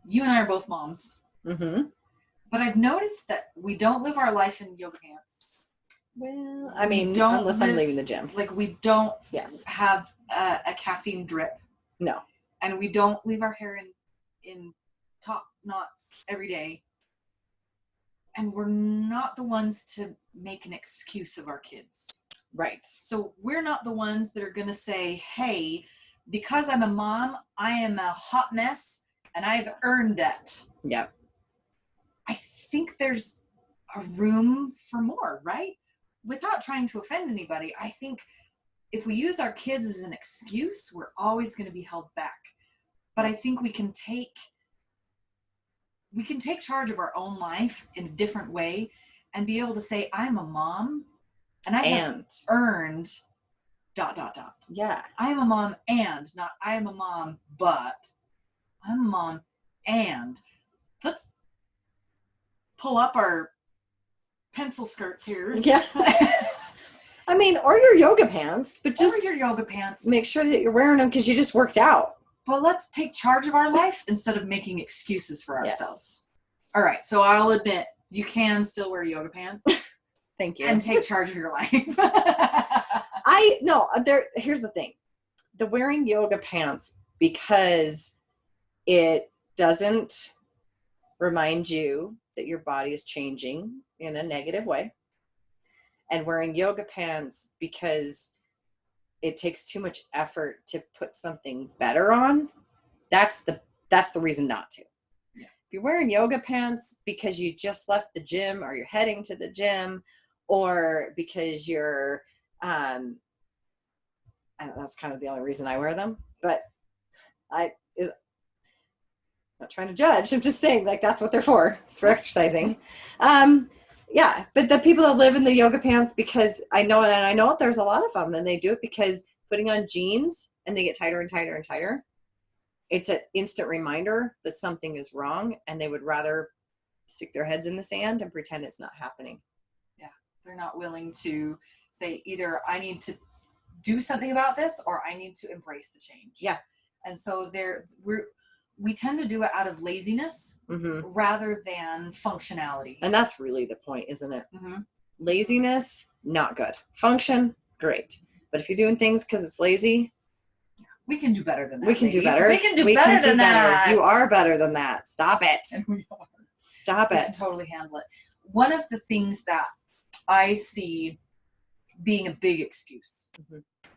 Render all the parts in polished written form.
you and I are both moms. Mm-hmm. But I've noticed that we don't live our life in yoga pants. Well, I mean, unless I'm leaving the gym. Like, we don't Yes. have a caffeine drip. No. And we don't leave our hair in top knots every day. And we're not the ones to make an excuse of our kids. Right. So we're not the ones that are going to say, hey, because I'm a mom, I am a hot mess and I've earned it. Yeah. I think there's a room for more, right? Without trying to offend anybody, I think if we use our kids as an excuse, we're always going to be held back. But I think we can take charge of our own life in a different way and be able to say, I'm a mom and I have earned ... Yeah. I am a mom and, not I am a mom, but I'm a mom and. Let's pull up our pencil skirts here. Yeah. I mean, or your yoga pants, but just or your yoga pants. Make sure that you're wearing them because you just worked out. But let's take charge of our life instead of making excuses for ourselves. Yes. All right. So I'll admit, you can still wear yoga pants. Thank you. And take charge of your life. Here's the thing. The wearing yoga pants, because it doesn't remind you that your body is changing in a negative way. And wearing yoga pants because it takes too much effort to put something better on. That's the reason not to. Yeah. If you're wearing yoga pants because you just left the gym or you're heading to the gym, or because you're, that's kind of the only reason I wear them, but I'm not trying to judge. I'm just saying, like, that's what they're for. It's for exercising. Yeah, but the people that live in the yoga pants, because I know there's a lot of them, and they do it because putting on jeans and they get tighter and tighter and tighter. It's an instant reminder that something is wrong, and they would rather stick their heads in the sand and pretend it's not happening. Yeah, they're not willing to say either I need to do something about this or I need to embrace the change. Yeah. And so we tend to do it out of laziness rather than functionality. And that's really the point, isn't it? Mm-hmm. Laziness, not good. Function, great. But if you're doing things because it's lazy, we can do better than that. We can do better. We can do better than that. You are better than that. Stop it. And we are. Stop it. We can totally handle it. One of the things that I see being a big excuse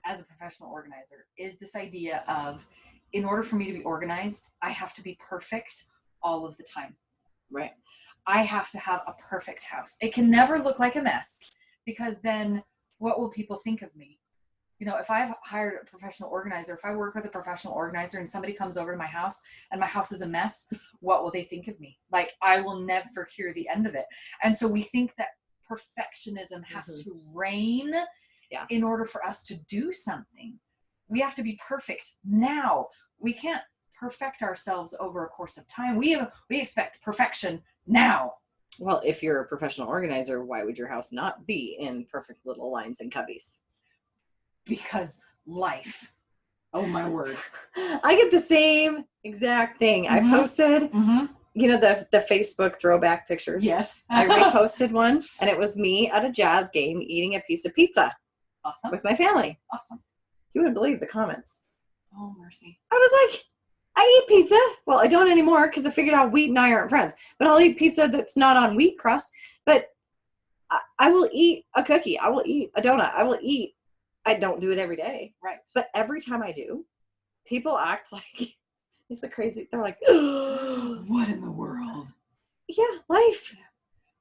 as a professional organizer is this idea of, in order for me to be organized, I have to be perfect all of the time. Right. I have to have a perfect house. It can never look like a mess, because then what will people think of me? You know, if I've hired a professional organizer, if I work with a professional organizer and somebody comes over to my house and my house is a mess, what will they think of me? Like, I will never hear the end of it. And so we think that perfectionism has to reign in order for us to do something. We have to be perfect now. We can't perfect ourselves over a course of time. We expect perfection now. Well, if you're a professional organizer, why would your house not be in perfect little lines and cubbies? Because life. Oh my word. I get the same exact thing. I posted, you know, the Facebook throwback pictures. Yes. I reposted one, and it was me at a jazz game eating a piece of pizza. Awesome. With my family. Awesome. You wouldn't believe the comments. Oh, mercy. I was like, I eat pizza. Well, I don't anymore because I figured out wheat and I aren't friends. But I'll eat pizza that's not on wheat crust. But I will eat a cookie. I will eat a donut. I don't do it every day. Right. But every time I do, people act like it's the crazy. They're like, what in the world? Yeah, life. Yeah.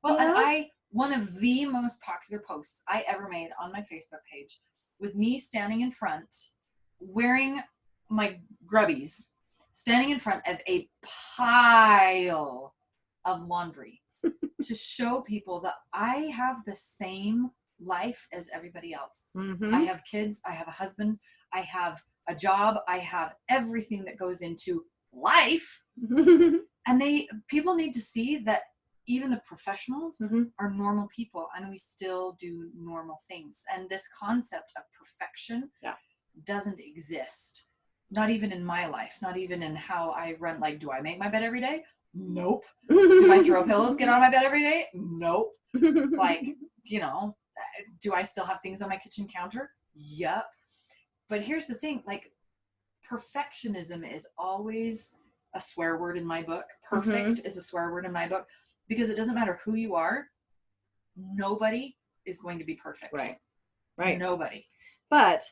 Well, and one of the most popular posts I ever made on my Facebook page was me standing in front, wearing my grubbies, standing in front of a pile of laundry to show people that I have the same life as everybody else. I have kids, I have a husband, I have a job, I have everything that goes into life. And people need to see that even the professionals are normal people, and we still do normal things. And this concept of perfection doesn't exist. Not even in my life, not even in how I run. Like, do I make my bed every day? Nope. Do I throw pillows, get on my bed every day? Nope. Like, you know, do I still have things on my kitchen counter? Yep. But here's the thing, like, perfectionism is always a swear word in my book. Perfect is a swear word in my book, because it doesn't matter who you are. Nobody is going to be perfect. Right. Right. Nobody. But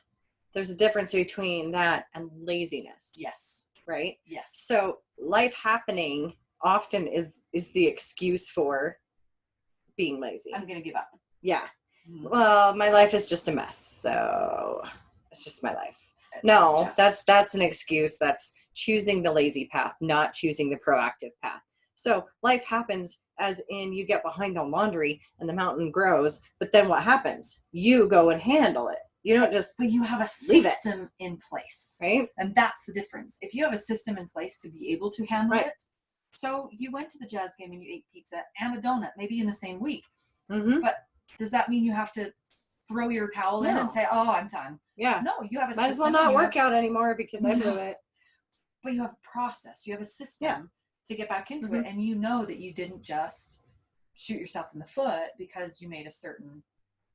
there's a difference between that and laziness. Yes. Right? Yes. So life happening often is the excuse for being lazy. I'm going to give up. Yeah. Well, my life is just a mess. So it's just my life. No, that's an excuse. That's choosing the lazy path, not choosing the proactive path. So life happens, as in you get behind on laundry and the mountain grows, but then what happens? You go and handle it. You don't just But you have a system in place. Right? And that's the difference. If you have a system in place to be able to handle it. So you went to the Jazz game and you ate pizza and a donut, maybe in the same week. But does that mean you have to throw your towel in and say, oh, I'm done? Yeah. No, you have a Might system. as well not work out anymore because I blew it. But you have a process. You have a system to get back into it. And you know that you didn't just shoot yourself in the foot because you made a certain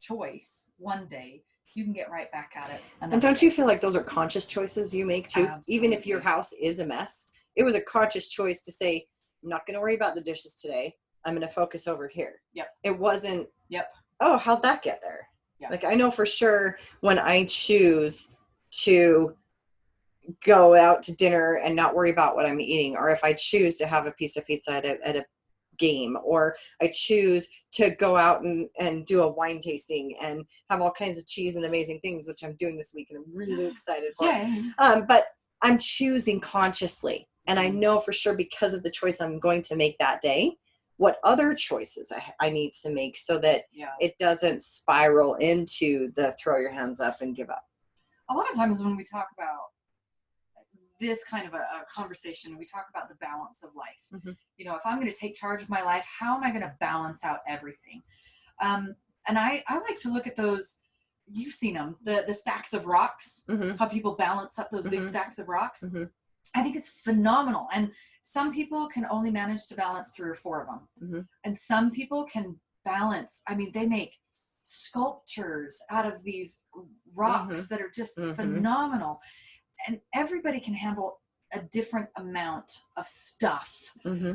choice one day. You can get right back at it. And don't you feel like those are conscious choices you make too? Absolutely. Even if your house is a mess, it was a conscious choice to say, I'm not going to worry about the dishes today. I'm going to focus over here. Yep. It wasn't, yep. Oh, how'd that get there? Yep. Like, I know for sure when I choose to go out to dinner and not worry about what I'm eating, or if I choose to have a piece of pizza at a game, or I choose to go out and do a wine tasting and have all kinds of cheese and amazing things, which I'm doing this week and I'm really excited for. But I'm choosing consciously, and I know for sure because of the choice I'm going to make that day, what other choices I need to make so that it doesn't spiral into the throw your hands up and give up. A lot of times when we talk about this kind of a conversation, we talk about the balance of life. You know, if I'm going to take charge of my life, how am I going to balance out everything? And I like to look at those, you've seen them, the stacks of rocks, how people balance up those big stacks of rocks. I think it's phenomenal. And some people can only manage to balance 3 or 4 of them. And some people can balance, I mean, they make sculptures out of these rocks that are just phenomenal. And everybody can handle a different amount of stuff,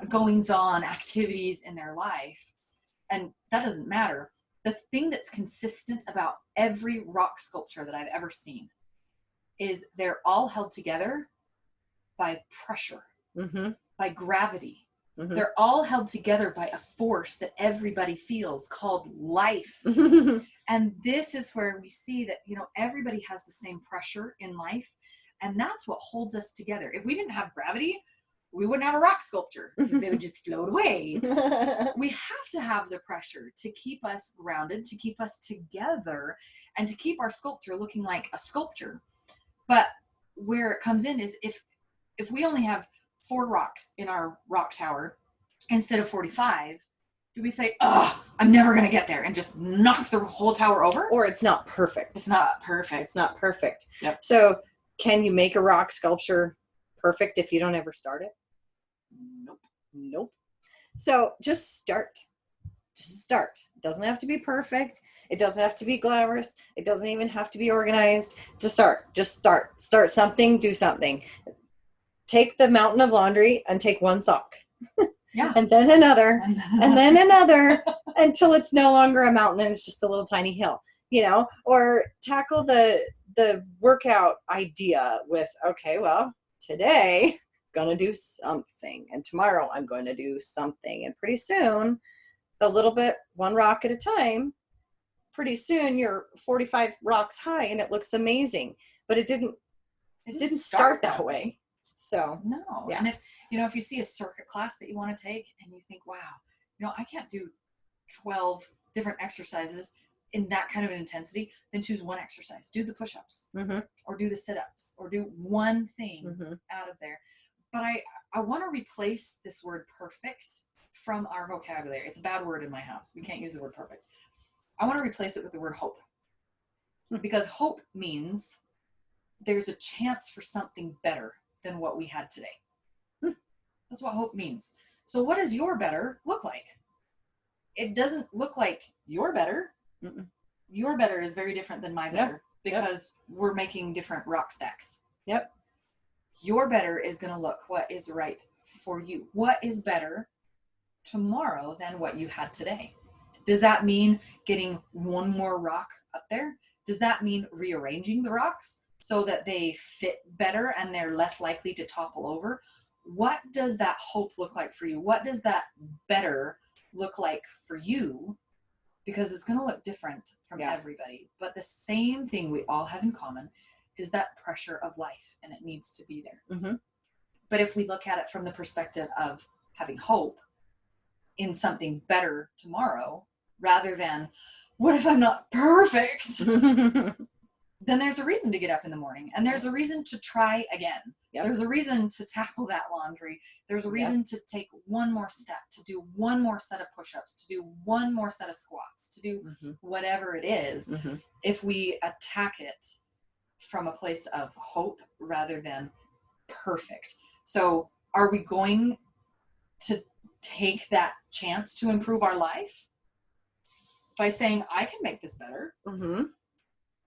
goings on, activities in their life. And that doesn't matter. The thing that's consistent about every rock sculpture that I've ever seen is they're all held together by pressure, by gravity. They're all held together by a force that everybody feels called life. And this is where we see that, you know, everybody has the same pressure in life. And that's what holds us together. If we didn't have gravity, we wouldn't have a rock sculpture. They would just float away. We have to have the pressure to keep us grounded, to keep us together, and to keep our sculpture looking like a sculpture. But where it comes in is if we only have 4 rocks in our rock tower instead of 45, do we say, oh, I'm never going to get there, and just knock the whole tower over? Or it's not perfect. It's not perfect. It's not perfect. Yep. So can you make a rock sculpture perfect if you don't ever start it? Nope. So just start. Just start. It doesn't have to be perfect. It doesn't have to be glamorous. It doesn't even have to be organized. To start. Just start. Start something. Do something. Take the mountain of laundry and take 1 sock. And then another. And then another. Until it's no longer a mountain and it's just a little tiny hill. You know, or tackle the workout idea with, okay, well, today I'm going to do something, and tomorrow I'm going to do something. And pretty soon, the little bit, 1 rock at a time, pretty soon you're 45 rocks high and it looks amazing. But it didn't start that way. So no. And if you see a circuit class that you want to take and you think, wow, you know, I can't do 12 different exercises in that kind of an intensity, then choose 1 exercise. Do the push-ups or do the sit-ups or do 1 thing out of there. But I want to replace this word perfect from our vocabulary. It's a bad word in my house. We can't use the word perfect. I want to replace it with the word hope. Because hope means there's a chance for something better than what we had today. That's what hope means. So what does your better look like? It doesn't look like your better. Mm-mm. Your better is very different than my better, because we're making different rock stacks. Yep. Your better is going to look what is right for you. What is better tomorrow than what you had today? Does that mean getting one more rock up there? Does that mean rearranging the rocks so that they fit better and they're less likely to topple over? What does that hope look like for you? What does that better look like for you? Because it's going to look different from everybody. But the same thing we all have in common is that pressure of life, and it needs to be there. Mm-hmm. But if we look at it from the perspective of having hope in something better tomorrow, rather than, what if I'm not perfect? Then there's a reason to get up in the morning, and there's a reason to try again. Yep. There's a reason to tackle that laundry. There's a reason to take one more step, to do one more set of push-ups, to do one more set of squats, to do whatever it is. If we attack it from a place of hope rather than perfect. So are we going to take that chance to improve our life by saying, I can make this better?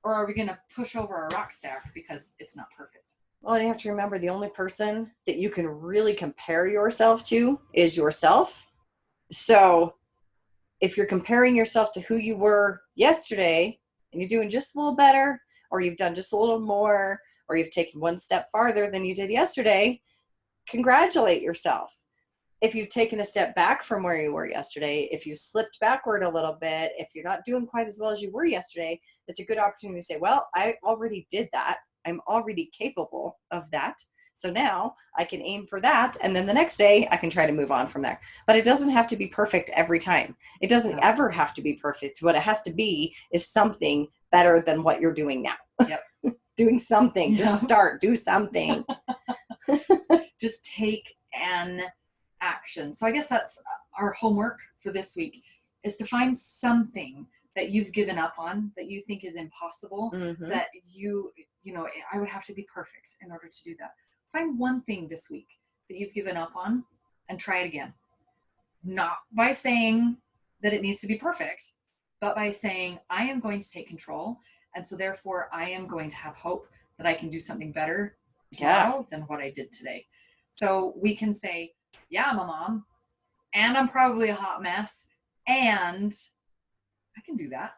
Or are we going to push over a rock stack because it's not perfect? Well, you have to remember, the only person that you can really compare yourself to is yourself. So if you're comparing yourself to who you were yesterday and you're doing just a little better, or you've done just a little more, or you've taken one step farther than you did yesterday, congratulate yourself. If you've taken a step back from where you were yesterday, if you slipped backward a little bit, if you're not doing quite as well as you were yesterday, it's a good opportunity to say, well, I already did that. I'm already capable of that. So now I can aim for that. And then the next day I can try to move on from there. But it doesn't have to be perfect every time. It doesn't ever have to be perfect. What it has to be is something better than what you're doing now. Yep. Doing something. Just start. Do something. Just take an action. So I guess that's our homework for this week, is to find something that you've given up on, that you think is impossible, that you know, I would have to be perfect in order to do that. Find one thing this week that you've given up on and try it again. Not by saying that it needs to be perfect, but by saying, I am going to take control. And so therefore I am going to have hope that I can do something better tomorrow than what I did today. So we can say, yeah, I'm a mom, and I'm probably a hot mess, and I can do that.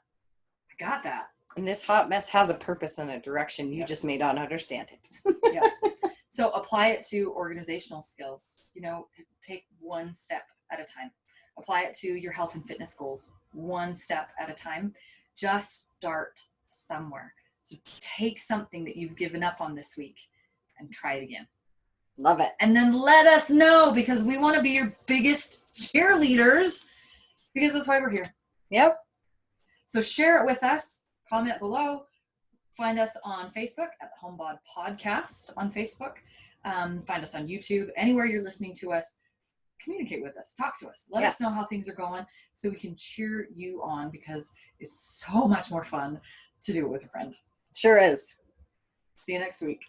I got that. And this hot mess has a purpose and a direction. You just may not understand it. So apply it to organizational skills. You know, take one step at a time. Apply it to your health and fitness goals, one step at a time. Just start somewhere. So take something that you've given up on this week and try it again. Love it. And then let us know, because we want to be your biggest cheerleaders, because that's why we're here. Yep. So share it with us. Comment below. Find us on Facebook at the HomeBod Podcast on Facebook. Find us on YouTube. Anywhere you're listening to us, communicate with us. Talk to us. Let us know how things are going so we can cheer you on, because it's so much more fun to do it with a friend. Sure is. See you next week.